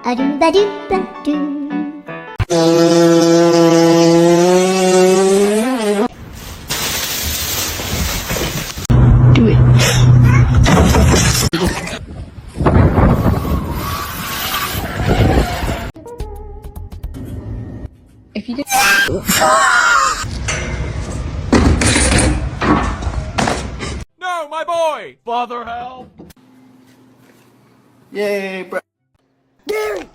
Do it. If you did. No, my boy! Father, help! Yay, bro. Gary!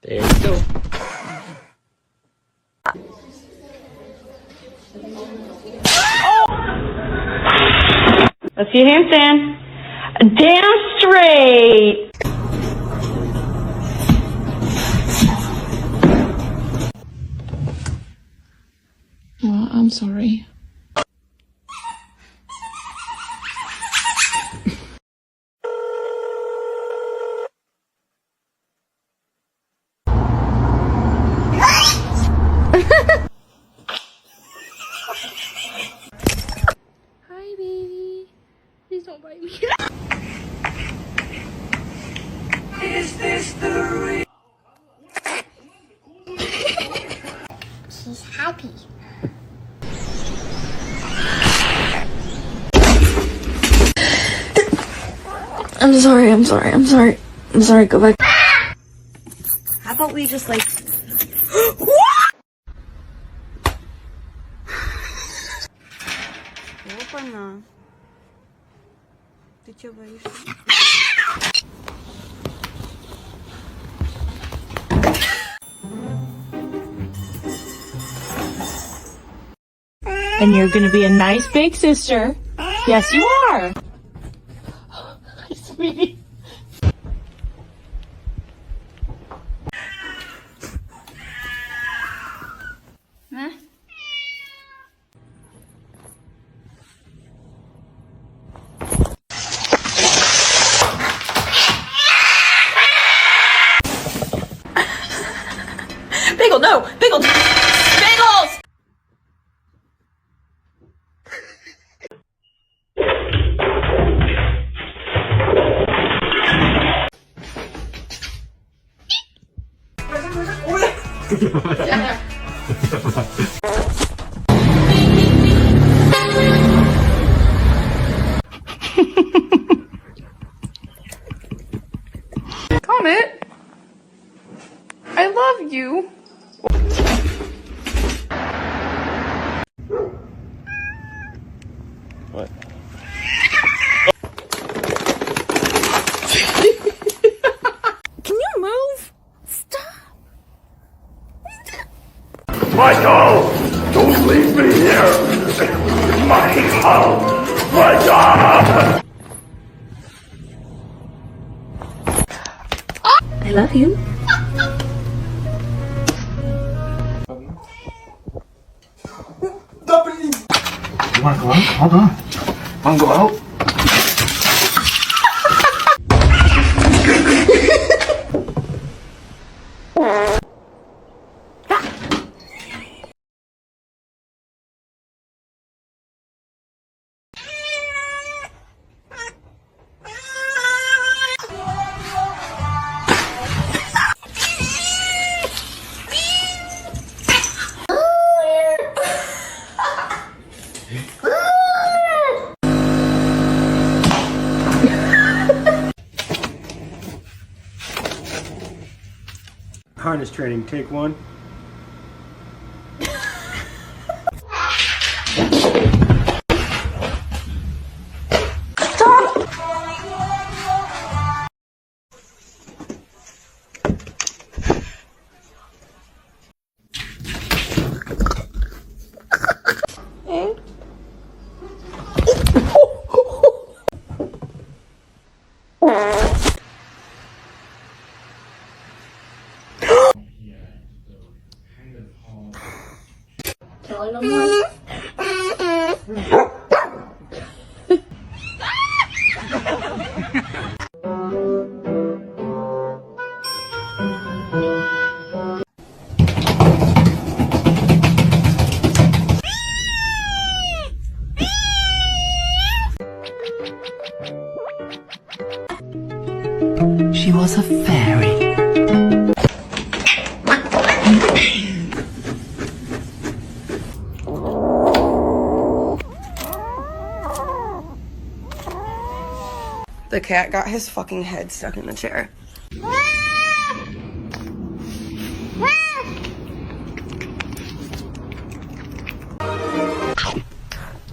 There you go. Let's see your handstand. Damn straight. Oh, I'm sorry. Hi, baby. Please don't bite me. Is this the real? She's happy. I'm sorry, go back. How about we just like... Опа-на. Ты чё боишься? And you're gonna be a nice big sister. Yes, you are. Hi, sweetie. Huh? Bagel, no! Bagel! Bagels! Comet, I love you. What? Can you move? Stop. Michael! Don't leave me here! Michael! Michael! I love you. You wanna go out? Hold on. Wanna go out? Harness training, take one. She was a fairy. The cat got his fucking head stuck in the chair.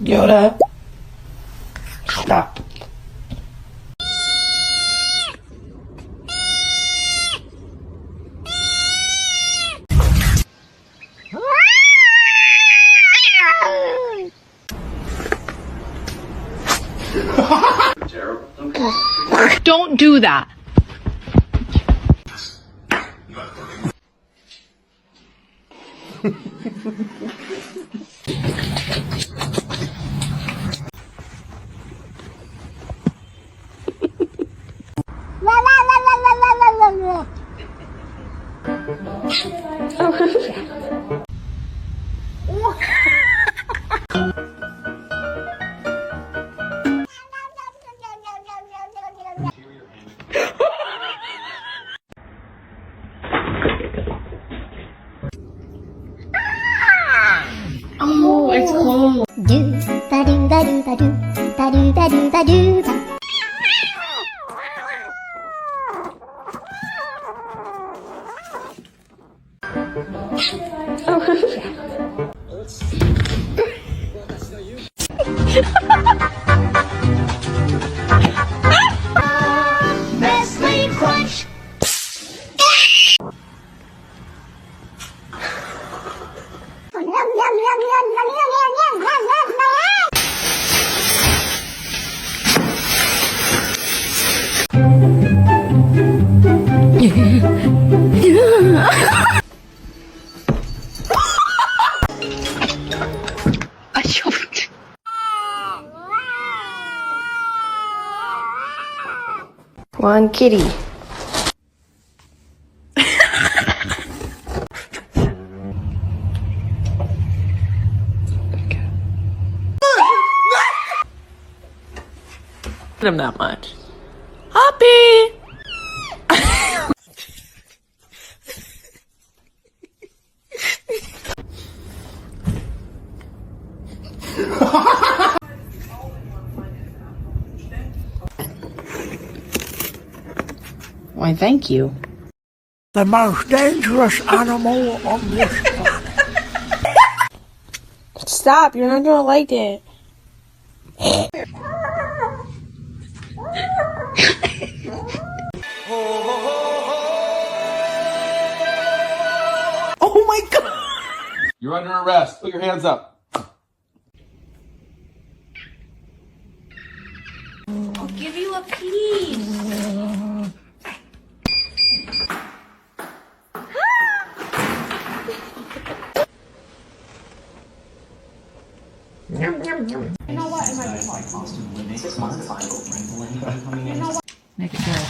Yoda. Stop. Don't do that. Oh, it's cold. Do ba do ba do ba do ba do ba do ba do ba. Nestle Crunch. I choked. Come on, kitty. Him that much. Hoppy. Why, thank you. The most dangerous animal on this planet. Stop, you're not gonna like it. Oh my god! You're under arrest. Put your hands up. I'll give you a piece. Make it good.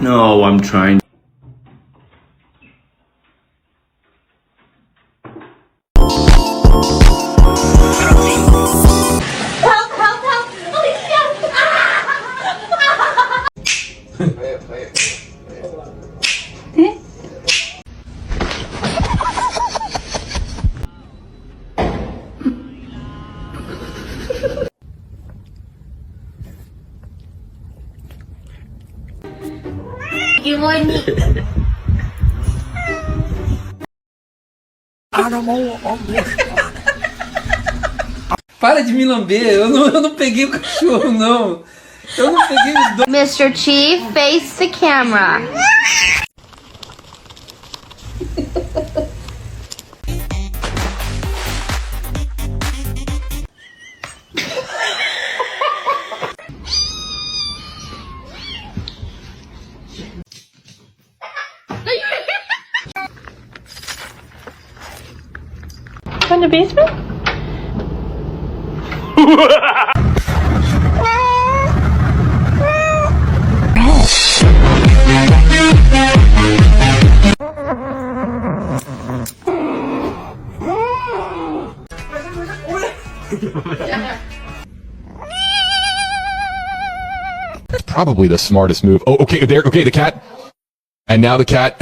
No, I'm trying. You want me? Animal on this planet. Para de me lamber, eu não peguei o cachorro, não. Eu não peguei os dois. Mr. Chief, face the camera. Go in the basement? Probably the smartest move. Oh, okay, there. Okay, the cat. And now the cat.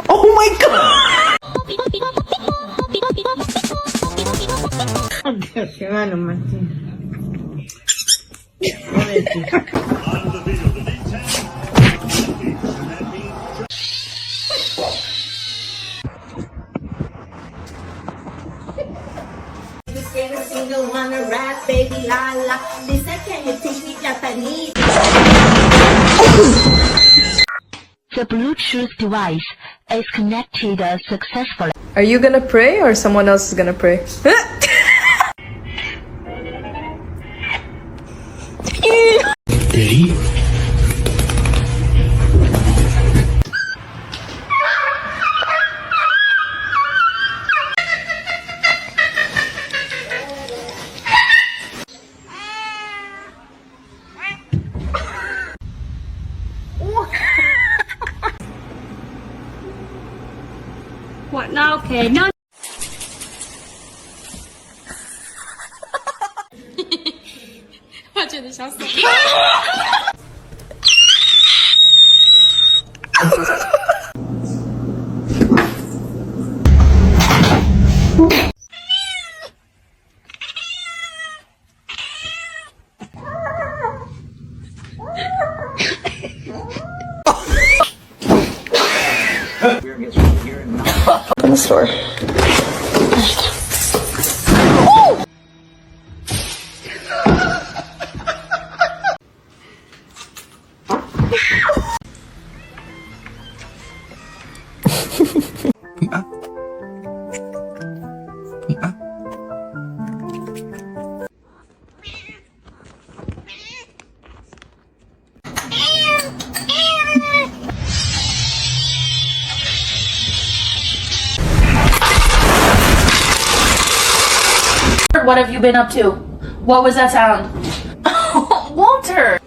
Oh my god! Single wanna rap, baby la la. Listen, can you teach me Japanese? The Bluetooth device is connected successfully. Are you gonna pray or someone else is gonna pray? Ready? What now? Okay, no. 我觉得想死。In the store. What have you been up to? What was that sound? Walter!